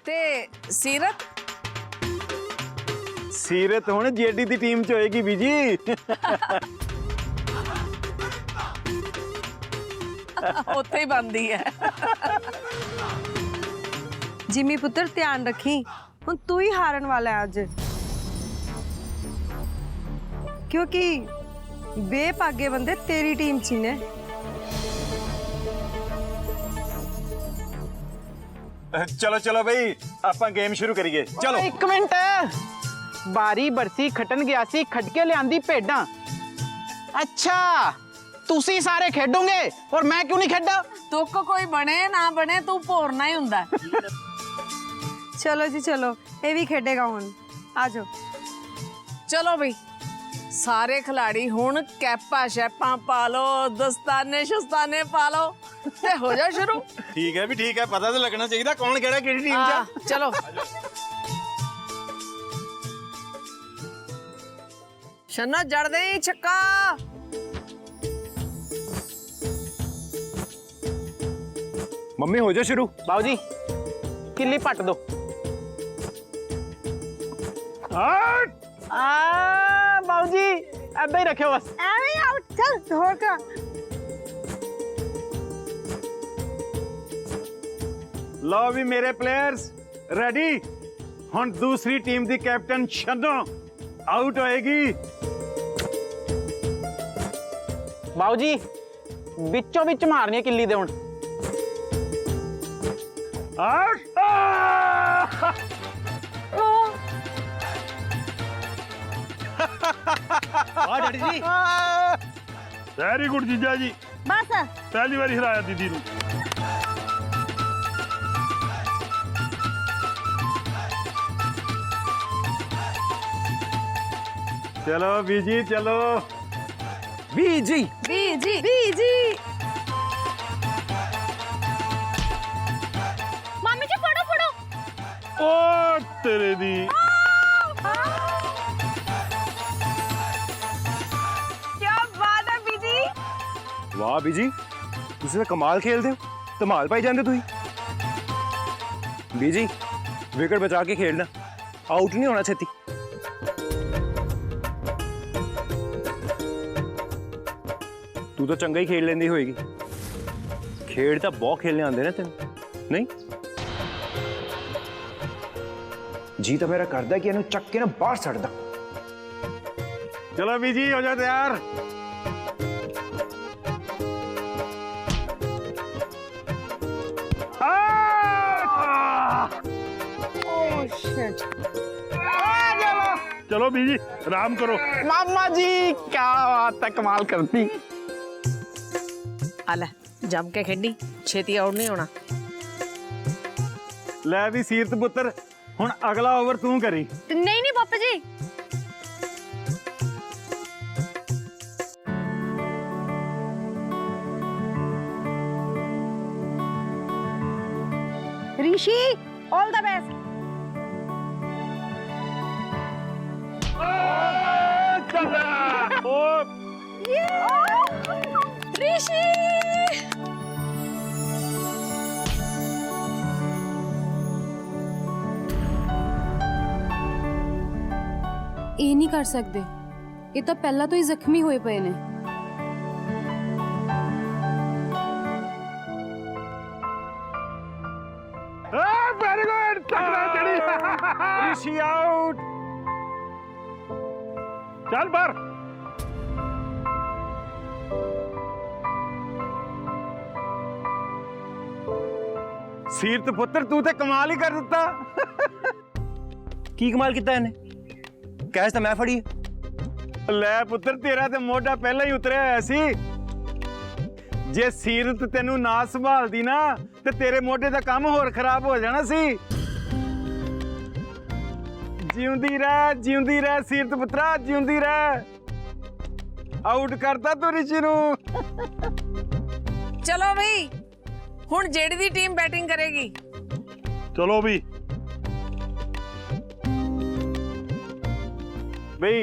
ते सीरत सीरत हुण जेडी दी टीम च होएगी बीजी। उत्थे ही बनदी है। जिमी पुत्र ध्यान रखी, हुण तू ही हारन वाला है अज, क्योंकि बेभागे बंदे तेरी टीम च ने। चलो चलो भाई आपां गेम शुरू करिए। चलो एक मिनट, बारी बरसी खटन गया सी, खटके लियांदी भेडां। अच्छा तुसी सारे खेडोगे और मैं क्यों नहीं खेडा? तुक कोई बने ना बने तू भोरना ही हुंदा। चलो जी चलो, ये भी खेडेगा हुण, आ जाओ। चलो भाई सारे खिलाड़ी हुण कैपा शैपा पा लो, दस्ताने शस्ताने पा लो ते हो जा शुरू। ठीक है भी ठीक है, पता तो लगना चाहिए कौन केड़ा केड़ी टीम च। चलो शन्ना जड़ दे छक्का। मम्मी हो जा शुरू। बाबूजी किल्ली पट दो। बाबूजी ऐदा ही रखियो बस। एवे आउट, चल होर का। लो भी मेरे प्लेयर्स रेडी। हुण दूसरी टीम दी कैप्टन शन्नो आउट होएगी। बाबूजी बिचों बिच मारनी है किल्ली दे हुण। डैडी जी वेरी गुड जीजा जी, बस पहली बार हराया दीदी नू। चलो बीजी चलो। बीजी बीजी बीजी। मामी जी फड़ो फड़ो। ओ तेरे दी क्या बात है बीजी। वाह बीजी तुसी तो कमाल खेलदे हो, धमाल पाई जांदे तुसी। बीजी विकेट बचा के खेलना, आउट नहीं होना छेती। तू तो चंगा ही खेल लेंदी होएगी, खेड तो बहुत खेलने आंदे ना तेन नहीं? जी तो मेरा करदा कि इन्हू चक के ना बाहर सड़दा। चलो बीजी हो जा तैयार। चलो बीजी आराम करो। मामा जी क्या बात है, कमाल करती। आ ले जम के खेडी, छेती आउट नहीं होना। ले भी सीरत पुत्र हुण अगला ओवर तू करी। नहीं नहीं पापा जी। ऋषि ऑल द बेस्ट। ऋषि ਇਹ ਨਹੀਂ ਕਰ ਸਕਦੇ, ਇਹ ਤਾਂ ਪਹਿਲਾਂ ਤੋਂ ਹੀ ਜ਼ਖਮੀ ਹੋਏ ਪਏ ਨੇ। वेरी गुड, तगड़ा चढ़ी। ऋषि आउट। चल बाहर। सीरत पुत्र तू तो कमाल ही कर दिता। की कमाल किया इन्हें? कैच तो मैं फड़ी। ले पुत्र तेरा तो मोढा पहला ही उतरिया होया सी। जे सीरत तेनू ना संभालदी ना ते तेरे मोढे दा काम होर खराब हो जाना सी। जिउंदी रह सीरत पुत्रा, जिउंदी रह। आउट करता तू ऋषि नू। चलो भाई हुण जेडी दी टीम बैटिंग करेगी। चलो भी भाई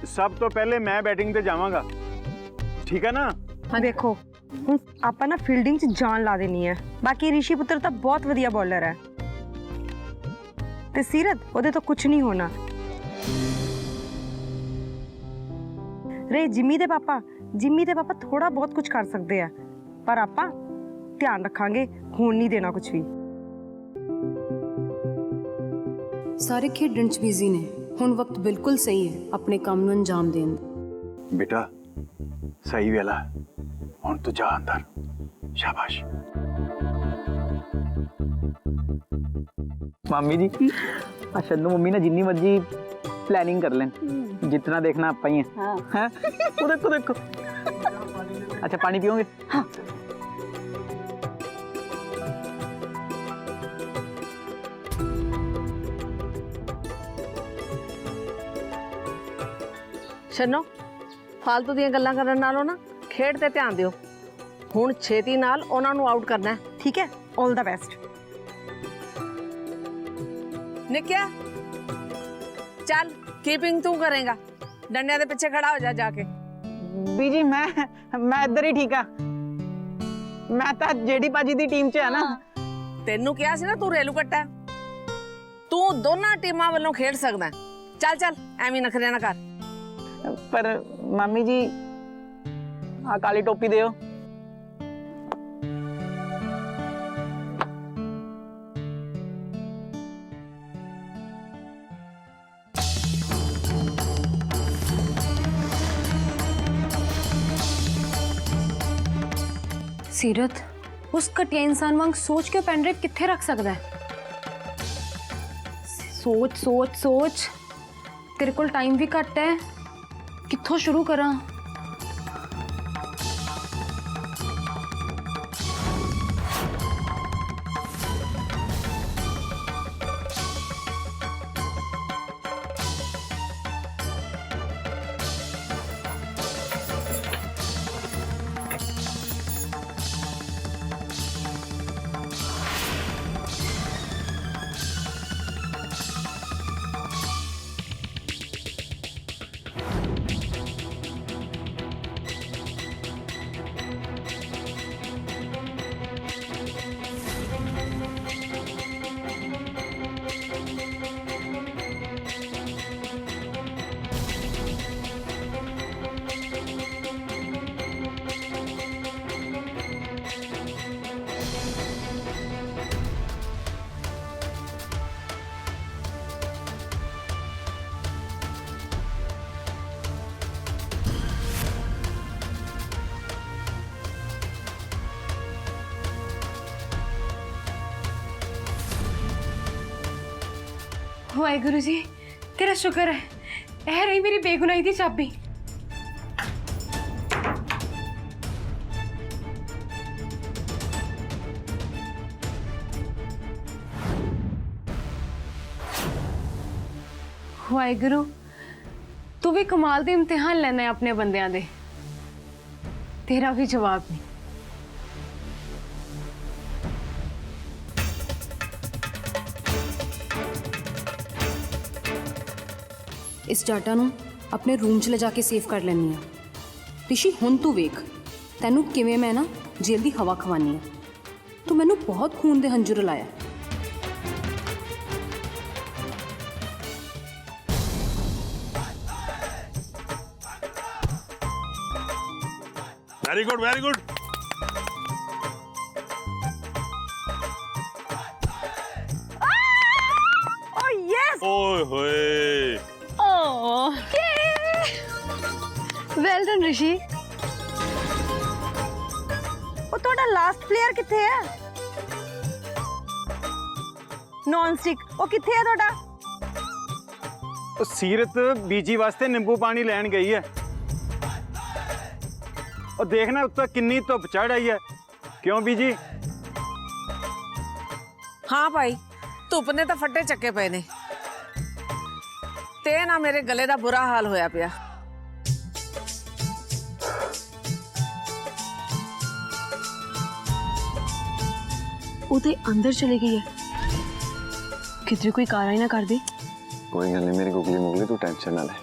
सब तो पहले मैं बैटिंग ते जावांगा, ठीक है ना? हाँ देखो हुण आपां ना फील्डिंग च जान ला देनी है। बाकी ऋषि पुत्र तो बहुत वधिया बॉलर है। ਤੇ ਸੀਰਤ ਉਹਦੇ ਤੋਂ ਕੁਝ ਨਹੀਂ ਹੋਣਾ। ਰੇ ਜਿਮੀ ਦੇ ਪਾਪਾ ਥੋੜਾ ਬਹੁਤ ਕੁਝ ਕਰ ਸਕਦੇ ਆ, ਪਰ ਆਪਾਂ ਧਿਆਨ ਰੱਖਾਂਗੇ, ਹੋਣ ਨਹੀਂ ਦੇਣਾ ਕੁਝ ਵੀ। ਸਾਰੇ ਖੇਡਣ 'ਚ ਬਿਜ਼ੀ ਨੇ, ਹੁਣ ਵਕਤ ਬਿਲਕੁਲ ਸਹੀ ਹੈ ਆਪਣੇ ਕੰਮ ਨੂੰ ਅੰਜਾਮ ਦੇਣ ਦਾ। बेटा सही वेला हुण तू जा अंदर। शाबाश। मामी जी अच्छा नु मम्मी ने जिन्नी मर्जी प्लानिंग कर लें, जितना देखना आप ही है। हाँ। वो देखो देखो। अच्छा पानी पियोगे? हाँ। ਛੰਨੋ ਫालतू ਦੀਆਂ ਗੱਲਾਂ ਕਰਨ ਨਾਲੋਂ ਨਾ ਖੇਡ ਤੇ ਧਿਆਨ ਦਿਓ। ਹੁਣ ਛੇਤੀ ਨਾਲ ਉਹਨਾਂ ਨੂੰ ਆਊਟ ਕਰਨਾ ਹੈ। ਠੀਕ ਹੈ, ਆਲ ਦਾ ਬੈਸਟ। ਨਿੱਕਿਆ ਚੱਲ कीपिंग तू करेगा, डंडिया के पीछे खड़ा हो जा जाके। बीजी मैं इधर ही ठीक है, मैं तो जेडी पाजी दी टीम च है ना। तेनू क्या सी ना तू रेलू कट्टा है, तू दोनों टीमां वालों खेड सकदा है। चल चल एवें नखरे ना कर। पर मामी जी आ काली टोपी दियो। सीरत उस घटिया इंसान वांग सोच के पेन ड्राइव कित्थे रख सकदा है? सोच सोच सोच तेरे कोल टाइम भी घट है, कित्थों शुरू करा? वाहेगुरु जी तेरा शुक्र है, यह रही मेरी बेगुनाही की चाबी। वाहेगुरु तू भी कमाल दे इम्तिहान लेना है अपने बंदियां दे, तेरा भी जवाब नहीं। इस डाटा नूं अपने रूम च ले जाके सेव कर लैनी आ। रिशी हुण तू वेख तैनू किवें मैं ना जेल दी हवा खवानी आ। तू मैनू बहुत खून दे हंजू रुलाया। Very good very good. Oh yes, ओए होए वेल डन ऋषि। ਉਹ ਤੁਹਾਡਾ ਲਾਸਟ ਪਲੇਅਰ ਕਿੱਥੇ ਹੈ? ਨੌਨ ਸਟਿਕ ਉਹ ਕਿੱਥੇ ਹੈ ਤੁਹਾਡਾ? ਉਹ ਸੀਰਤ ਬੀਜੀ ਵਾਸਤੇ ਨਿੰਬੂ ਪਾਣੀ ਲੈਣ ਗਈ ਹੈ। ਉਹ ਦੇਖਣਾ ਉੱਤੇ ਕਿੰਨੀ ਧੁੱਪ ਚੜ ਆਈ ਹੈ। ਕਿਉਂ ਬੀਜੀ? हाँ भाई धुप ने तो फट्टे चक्के पे ने, ते ना मेरे गले का बुरा हाल होया पिया। उते अंदर चली गई है, किधरे कोई कारा ही ना कर दे। कोई गल नहीं मेरी गुगली मुगली, तू टेंशन ना ले।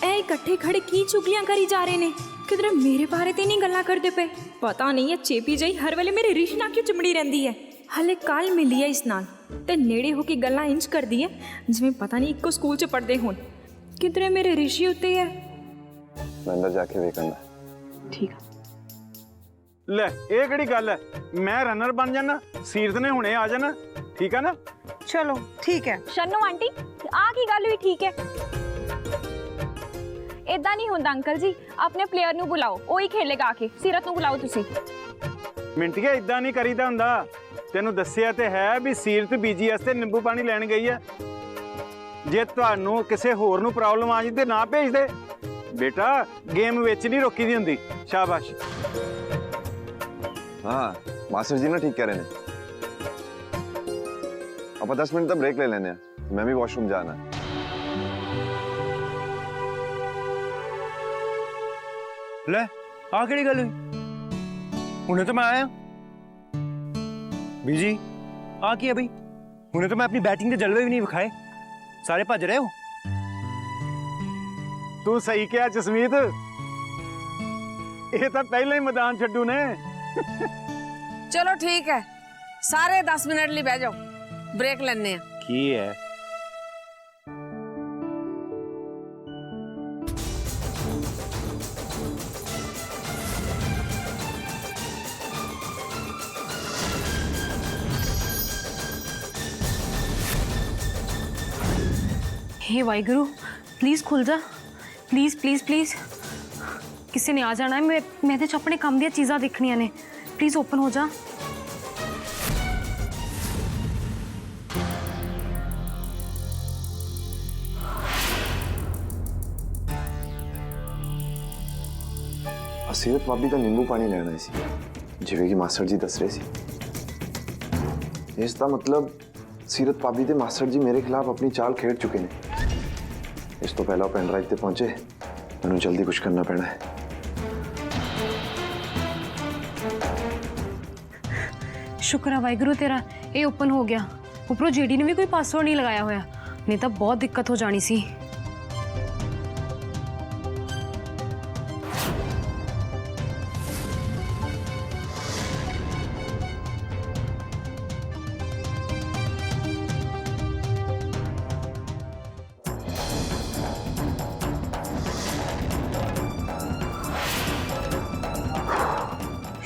ए इकट्ठे खड़े की चुगलियां करी जा रहे ने, किधरे मेरे बारे ते नहीं गल्ला करदे पे। पता नहीं है चेपी जई हर वेले मेरे रिश्ता क्यों चिमड़ी रहंदी है। ਹਲੇ ਕੱਲ ਮਿਲੀ ਹੈ ਇਸ ਨਾਲ ਤੇ ਨੇੜੇ ਹੋ ਕੇ ਗੱਲਾਂ ਇੰਜ ਕਰਦੀ ਹੈ ਜਿਵੇਂ ਪਤਾ ਨਹੀਂ ਇੱਕੋ ਸਕੂਲ 'ਚ ਪੜ੍ਹਦੇ ਹੋਣ। ਕਿਧਰੇ ਮੇਰੇ ਰਿਸ਼ੀ ਉੱਤੇ ਹੈ। मैं अंदर जाके वे करना। ਠੀਕ ਆ। ਲੈ ਇਹ ਕਿਹੜੀ ਗੱਲ ਹੈ? ਮੈਂ ਰਨਰ ਬਣ ਜਾਣਾ, ਸੀਰਤ ਨੇ ਹੁਣੇ ਆ ਜਾਣਾ, ਠੀਕ ਆ ਨਾ? ਚਲੋ ਠੀਕ ਹੈ। ਸ਼ੰਨੂ ਆਂਟੀ ਆ ਕੀ ਗੱਲ ਹੋਈ? ਠੀਕ ਹੈ, ਇਦਾਂ ਨਹੀਂ ਹੁੰਦਾ ਅੰਕਲ ਜੀ। ਆਪਣੇ ਪਲੇਅਰ ਨੂੰ ਬੁਲਾਓ, ਉਹ ਹੀ ਖੇਲੇਗਾ ਆ ਕੇ। ਸੀਰਤ ਨੂੰ ਬੁਲਾਓ ਤੁਸੀਂ। ਮਿੰਟੀਏ ਇਦਾਂ ਨਹੀਂ ਕਰੀਦਾ ਹੁੰਦਾ। ਤੈਨੂੰ ਦੱਸਿਆ ਤੇ ਹੈ ਵੀ ਸੀਰਤ ਬੀਜੀ ਵਾਸਤੇ ਨਿੰਬੂ ਪਾਣੀ ਲੈਣ ਗਈ ਹੈ। ਜੇ ਤੁਹਾਨੂੰ ਕਿਸੇ ਹੋਰ ਨੂੰ ਪ੍ਰੋਬਲਮ ਆ ਜਾਂਦੀ ਤੇ ਨਾ ਭੇਜ ਦੇ ਬੇਟਾ। ਗੇਮ ਵਿੱਚ ਨਹੀਂ ਰੋਕੀ ਦੀ ਹੁੰਦੀ। ਸ਼ਾਬਾਸ਼। हाँ मास्टर जी ना ठीक कह रहे हैं। अब 10 मिनट तक ब्रेक ले लेने हैं, मैं भी वॉशरूम जाना है। ਲੈ ਆ ਕਿਹੜੀ ਗੱਲ ਹੋਈ? ਹੁਣੇ ਤਾਂ ਮੈਂ ਆਇਆ ਬੀਜੀ। ਆ ਕੀ ਹੈ ਬਈ? ਹੁਣੇ ਤਾਂ ਮੈਂ ਆਪਣੀ ਬੈਟਿੰਗ ਦੇ ਜਲਵੇ ਵੀ ਨਹੀਂ ਵਿਖਾਏ, ਸਾਰੇ ਭੱਜ ਰਹੇ ਹੋ। ਤੂੰ ਸਹੀ ਕਿਹਾ ਜਸਮੀਤ, ਇਹ ਤਾਂ ਪਹਿਲਾਂ ਹੀ ਮੈਦਾਨ ਛੱਡੂ ਨੇ। ਚਲੋ ਠੀਕ ਹੈ, ਸਾਰੇ 10 ਮਿੰਟ ਲਈ ਬਹਿ ਜਾਓ, ਬ੍ਰੇਕ ਲੈਣੇ ਆ। ਕੀ ਹੈ? हे वाहिगुरु प्लीज़ खुल जा, प्लीज़ प्लीज़ प्लीज़। किसी ने आ जाना है। मैं तो अपने काम दी चीज़ां देखनियां ने। प्लीज़ ओपन हो जा। सीरत भाभी का नींबू पानी लेना सी, जिवें कि मास्टर जी दस रहे सी। इसका मतलब सीरत भाभी ते मास्टर जी मेरे खिलाफ अपनी चाल खेड चुके ने। इस तो पहला पेन ड्राइव ते पहुंचे, मैनूं जल्दी कुछ करना पैना है। शुक्र है वाहिगुरु तेरा ये ओपन हो गया। ऊपरों जेडी ने भी कोई पासवर्ड नहीं लगाया होया, नहीं तो बहुत दिक्कत हो जानी सी।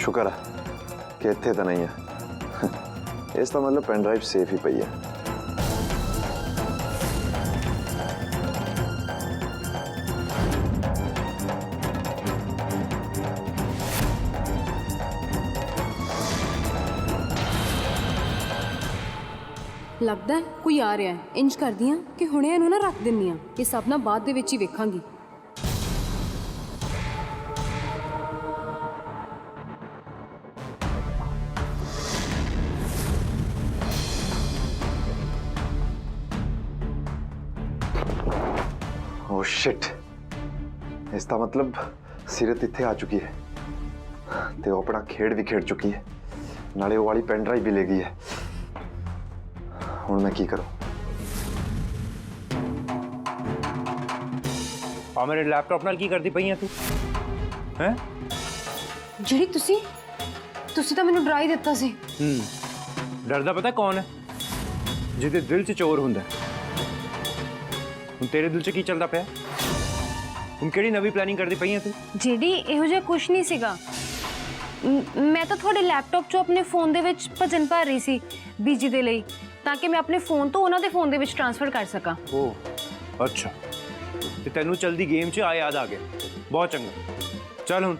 शुक्र है कि इत्थे तो नहीं है। इसका मतलब पेन ड्राइव सेफ ही पई है। लगता है कोई आ रहा है। इंज करदी हां कि हुणे इहनूं ना रख दिंदी हां, ये सब ना बाद दे विच ही वेखांगी। ओह शिट, इसका मतलब सीरत इत्थे आ चुकी है ते वो अपना खेड भी खेड चुकी है, नाले वो वाली पेन ड्राइव भी ले गई है। हुण मैं की करूं? ਆ ਮੇਰੇ ਲੈਪਟਾਪ ਨਾਲ ਕੀ ਕਰਦੀ ਪਈ ਆ ਤੂੰ? ਹੈ ਜਿਹੜੀ ਤੁਸੀਂ ਤਾਂ ਮੈਨੂੰ ਡਰਾ ਹੀ ਦਿੱਤਾ ਸੀ। ਡਰਦਾ ਪਤਾ ਕੌਣ ਹੈ? ਜਿਹਦੇ ਦਿਲ 'ਚ ਚੋਰ ਹੁੰਦਾ। ਹੁਣ ਤੇਰੇ ਦਿਲ 'ਚ ਕੀ ਚੱਲਦਾ ਪਿਆ? ਹੁਣ ਕਿਹੜੀ ਨਵੀਂ ਪਲੈਨਿੰਗ ਕਰਦੀ ਪਈ ਆ ਤੂੰ? ਜਿਹੜੀ ਇਹੋ ਜਿਹਾ ਕੁਝ ਨਹੀਂ ਸੀਗਾ। ਮੈਂ ਤਾਂ ਤੁਹਾਡੇ ਲੈਪਟਾਪ 'ਚੋਂ ਆਪਣੇ ਫੋਨ ਦੇ ਵਿੱਚ ਭਜਨ ਭਰ ਰਹੀ ਸੀ ਬੀਜੀ ਦੇ ਲਈ, ਤਾਂ ਕਿ ਮੈਂ ਆਪਣੇ ਫੋਨ ਤੋਂ ਉਹਨਾਂ ਦੇ ਫੋਨ ਦੇ ਵਿੱਚ ਟ੍ਰਾਂਸਫਰ ਕਰ ਸਕਾਂ। ਓ ਅੱਛਾ, ਤੇ ਤੈਨੂੰ ਚਲਦੀ ਗੇਮ 'ਚ ਆ ਯਾਦ ਆ ਗਿਆ। ਬਹੁਤ ਚੰਗਾ, ਚੱਲ ਹੁਣ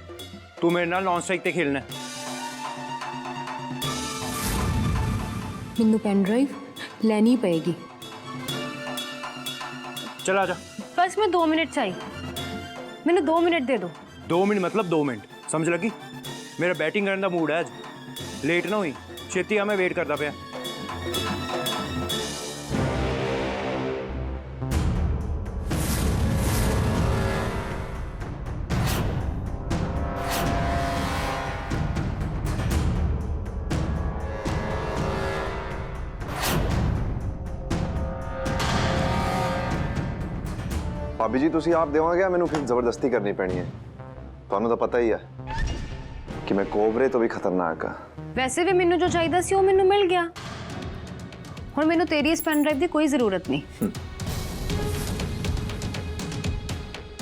ਤੂੰ ਮੇਰੇ ਨਾਲ ਨੌਨ ਸਟ੍ਰਾਈਕ ਤੇ ਖੇਲਣਾ। ਮੈਨੂੰ ਪੈਨ ਡਰਾਈਵ ਲੈਣੀ ਪਏਗੀ। चल आ जा। बस मैं 2 मिनट चाहिए, मैंने 2 मिनट दे दो। 2 मिनट मतलब 2 मिनट, समझ लगी? मेरा बैटिंग करने का मूड है अज, लेट ना हुई छेती आ, मैं वेट करता पाया। भाभी जी तुसी आप देवांगे या मैनू फिर जबरदस्ती करनी पैनी है? तुहानू तो पता ही है कि मैं कोबरे तो भी खतरनाक हाँ। ਵੈਸੇ ਵੀ ਮੈਨੂੰ ਜੋ ਚਾਹੀਦਾ ਸੀ ਉਹ ਮੈਨੂੰ ਮਿਲ ਗਿਆ। ਹੁਣ ਮੈਨੂੰ ਤੇਰੀ ਇਸ ਪੈਨ ਡਰਾਈਵ ਦੀ ਕੋਈ ਜ਼ਰੂਰਤ ਨਹੀਂ।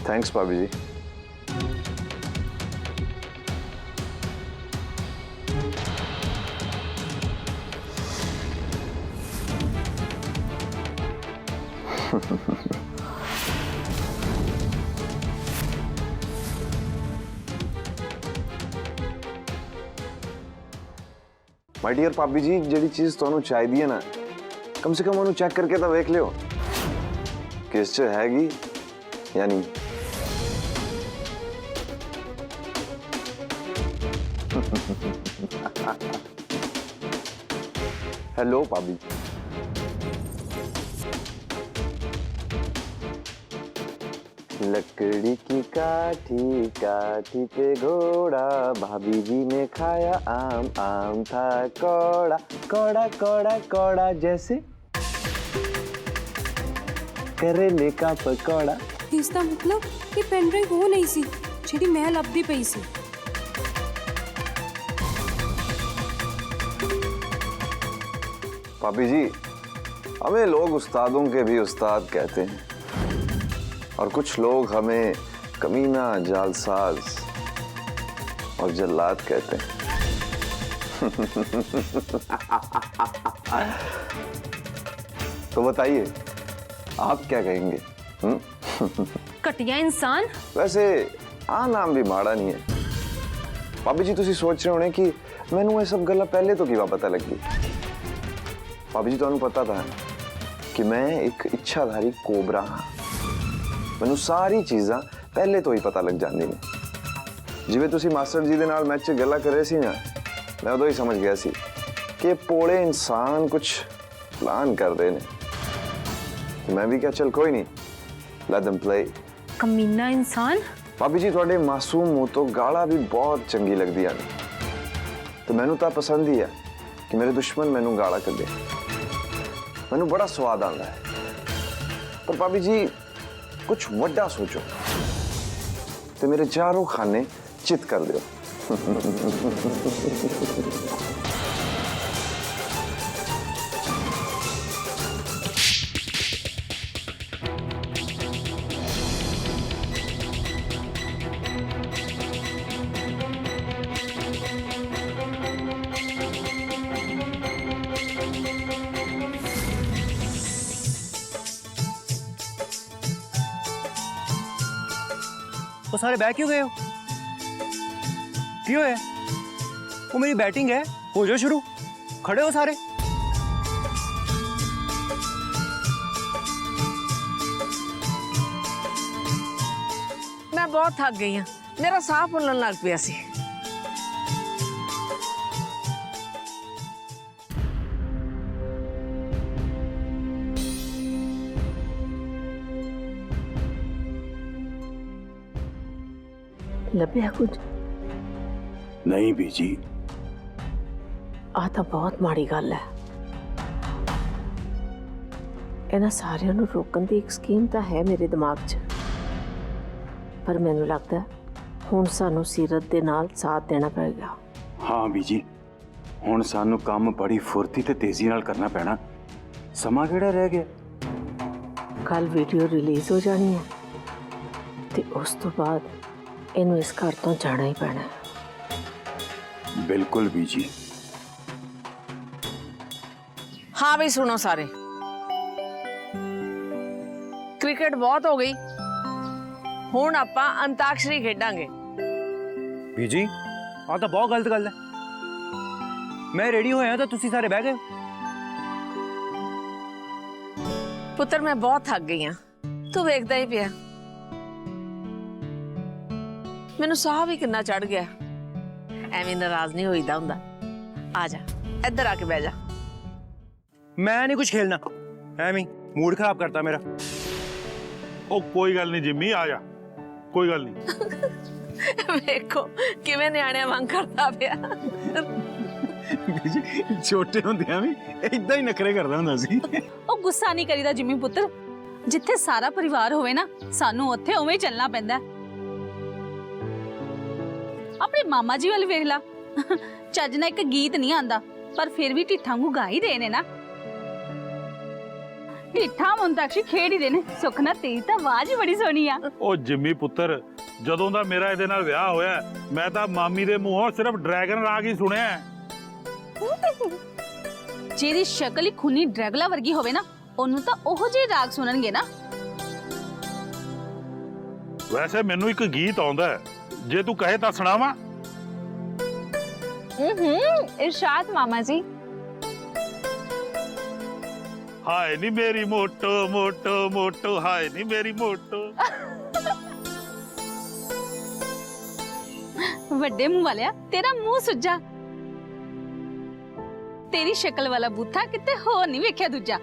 थैंक्स भाभी जी। माय डियर भाभी जी, जिहड़ी चीज तुहानू चाहिदी है ना, कम से कम उन्हें चेक करके तो वेख लियो कि इस च हैगी या नहीं। हेलो भाभी। लकड़ी की काठी काठी पे घोड़ा, भाभी जी ने खाया आम आम था कौड़ा कौड़ा कौड़ा कौड़ा जैसे करेले का पकौड़ा। ਇਸ ਦਾ ਮਤਲਬ ਇਹ ਪੈਨ ਡਰਾਈਵ ਉਹ ਨਹੀਂ ਸੀ ਜਿਹੜੀ ਮੈਂ ਲੱਭਦੀ ਪਈ ਸੀ। भाभी जी, हमें लोग उस्तादों के भी उस्ताद कहते हैं, और कुछ लोग हमें कमीना, जालसाज और जल्लाद कहते हैं। तो बताइए, आप क्या कहेंगे? ਘਟੀਆ इंसान। वैसे आ नाम भी माड़ा नहीं है। भाभी जी, तुसी सोच रहे होने कि मैनू ये सब गल्लां पहले तो किवा पता लगी। भाभी जी, तुहानू पता था कि मैं एक इच्छाधारी कोबरा हाँ। मैनू सारी चीज़ां पहले तो ही पता लग जांदी ने। जिवें तुसी मास्टर जी दे नाल मैच च गल्लां कर रहे सी ना, मैं उदों ही समझ गया सी कि भोले इंसान कुछ प्लान कर रहे ने। मैं भी क्या, चल कोई नहीं, लेट देम प्ले। कमीना इंसान। भाभी जी, तुहाडे मासूम मुंह तो गाला भी बहुत चंगी लगदियां ने, तो मैनू तां पसंद ही है कि मेरे दुश्मन मैनू गाला कढे। मैनू बड़ा स्वाद आता है। पर भाभी जी, कुछ वड्डा सोचो तो मेरे चारों खाने चित कर दो। वो सारे बैठ क्यों गए हो? क्यों है? वो मेरी बैटिंग है, हो जाओ शुरू। खड़े हो सारे। मैं बहुत थक गई हाँ, मेरा साह फुलन लग पिया सी। ਲੱਭਿਆ ਕੁਝ? ਨਹੀਂ ਬੀਜੀ, ਆ ਤਾਂ ਬਹੁਤ ਮਾੜੀ ਗੱਲ ਹੈ। ਇਹਨਾਂ ਸਾਰਿਆਂ ਨੂੰ ਰੋਕਣ ਦੀ ਇੱਕ ਸਕੀਮ ਤਾਂ ਹੈ ਮੇਰੇ ਦਿਮਾਗ 'ਚ, ਪਰ ਮੈਨੂੰ ਲੱਗਦਾ ਹੁਣ ਸਾਨੂੰ ਸੀਰਤ ਦੇ ਨਾਲ ਸਾਥ ਦੇਣਾ ਪਏਗਾ। ਹਾਂ ਬੀਜੀ, ਹੁਣ ਸਾਨੂੰ ਕੰਮ ਬੜੀ ਫੁਰਤੀ ਤੇ ਤੇਜ਼ੀ ਨਾਲ ਕਰਨਾ ਪੈਣਾ। ਸਮਾਂ ਕਿਹੜਾ ਰਹਿ ਗਿਆ? ਕੱਲ ਵੀਡੀਓ ਰਿਲੀਜ਼ ਹੋ ਜਾਣੀ ਹੈ ਤੇ ਉਸ ਤੋਂ ਬਾਅਦ ਇਹਨੂੰ ਇਸ ਘਰ ਤੋਂ ਜਾਣਾ ਹੀ ਪੈਣਾ ਹੈ। ਬਿਲਕੁਲ ਬੀਜੀ। हाँ भी सुनो सारे, क्रिकेट बहुत हो गई, हुण आपां अंताक्षरी खेडांगे। बीजी, आ तो बहुत गलत गल है। मैं रेडी होया तो तुसी सारे बह गए। पुत्र मैं बहुत थक गई हाँ, तू वेखदा ही पिया। मैनू साह भी कितना चढ़ गया। एवें नाराज नहीं होईदा हुंदा। आ जा इधर आके बह जा। मैं नहीं कुछ खेलना, एवें मूड खराब करता मेरा। ओ कोई गल नहीं जिम्मी, आ जा, कोई गल नहीं। वेखो किवें न्याणियां वांग करदा पिया। ਬੀਜੀ ਛੋਟੇ ਹੁੰਦਿਆਂ ਵੀ ਇਦਾਂ ਹੀ ਨਖਰੇ ਕਰਦਾ ਹੁੰਦਾ ਸੀ। ਉਹ ਗੁੱਸਾ ਨਹੀਂ ਕਰੀਦਾ ਜਿੰਮੀ ਪੁੱਤਰ, ਜਿੱਥੇ ਸਾਰਾ ਪਰਿਵਾਰ ਹੋਵੇ ਨਾ ਸਾਨੂੰ ਉੱਥੇ ਉਵੇਂ ਹੀ ਚੱਲਣਾ ਪੈਂਦਾ। ਆਪਣੇ ਮਾਮਾ ਜੀ ਵੱਲ ਵੇਖ ਲਾ, ਚੱਜ ਨਾਲ ਇੱਕ ਗੀਤ ਨਹੀਂ ਆਂਦਾ ਪਰ ਫਿਰ ਵੀ ਢਿੱਠਾਂ ਵਾਂਗੂ ਗਾ ਹੀ ਰਹੇ ਨੇ ਨਾ। ਢਿੱਠਾਂ ਮੁੰਤਾਕਸ਼ੀ ਖੇਡ ਹੀ ਰਹੇ ਨੇ। ਸੁੱਖ ਨਾਲ ਤੇਰੀ ਤਾਂ ਆਵਾਜ਼ ਹੀ ਬੜੀ ਸੋਹਣੀ ਆ। ਉਹ ਜਿੰਮੀ ਪੁੱਤਰ, ਜਦੋਂ ਦਾ ਮੇਰਾ ਇਹਦੇ ਨਾਲ ਵਿਆਹ ਹੋਇਆ ਮੈਂ ਤਾਂ ਮਾਮੀ ਦੇ ਮੂੰਹੋਂ ਸਿਰਫ ਡਰੈਗਨ ਰਾਗ ਹੀ ਸੁਣਿਆ। ਜਿਹਦੀ ਸ਼ਕਲ ਹੀ ਖੂਨੀ ਡਰੈਗਲਾ ਵਰਗੀ ਹੋਵੇ ਨਾ, ਉਹਨੂੰ ਤਾਂ ਉਹੋ ਜਿਹੇ ਰਾਗ ਸੁਣਨਗੇ ਨਾ। ਵੈਸੇ ਮੈਨੂੰ ਇੱਕ ਗੀਤ ਆਉਂਦਾ ਹੈ, ਜੇ ਤੂੰ ਕਹੇ ਤਾਂ ਸੁਣਾਵਾਂ। इरशाद मामा जी। ਹਾਏ ਨੀ ਮੇਰੀ ਮੋਟੋ ਮੋਟੋ ਮੋਟੋ, ਹਾਏ ਨੀ ਮੇਰੀ ਮੋਟੋ। ਵੱਡੇ ਮੂੰਹ ਵਾਲਿਆ, ਤੇਰਾ ਮੂੰਹ ਸੁੱਜਾ। ਤੇਰੀ ਸ਼ਕਲ ਵਾਲਾ ਬੂਥਾ ਕਿਤੇ ਹੋਰ ਨਹੀਂ ਵੇਖਿਆ ਦੂਜਾ।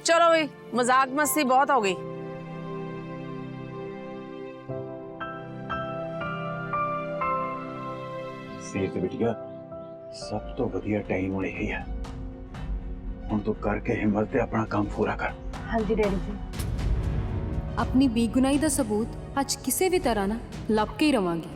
चलो भाई, मजाक मस्ती बहुत हो गई। ਸੀਰਤ ਬਿਟਿਆ, ਸਭ ਤੋਂ ਵਧੀਆ ਟਾਈਮ ਹੁਣ ਇਹੀ ਹੈ। ਹੁਣ ਤੂੰ ਕਰਕੇ ਹਿੰਮਤ ਤੇ ਆਪਣਾ ਕੰਮ ਪੂਰਾ ਕਰ। ਹਾਂਜੀ ਡੈਡੀ ਜੀ। ਆਪਣੀ ਬੇਗੁਨਾਹੀ ਦਾ ਸਬੂਤ ਅੱਜ ਕਿਸੇ ਵੀ ਤਰ੍ਹਾਂ ਨਾ ਲੱਭ ਕੇ ਹੀ ਰਵਾਂਗੀ।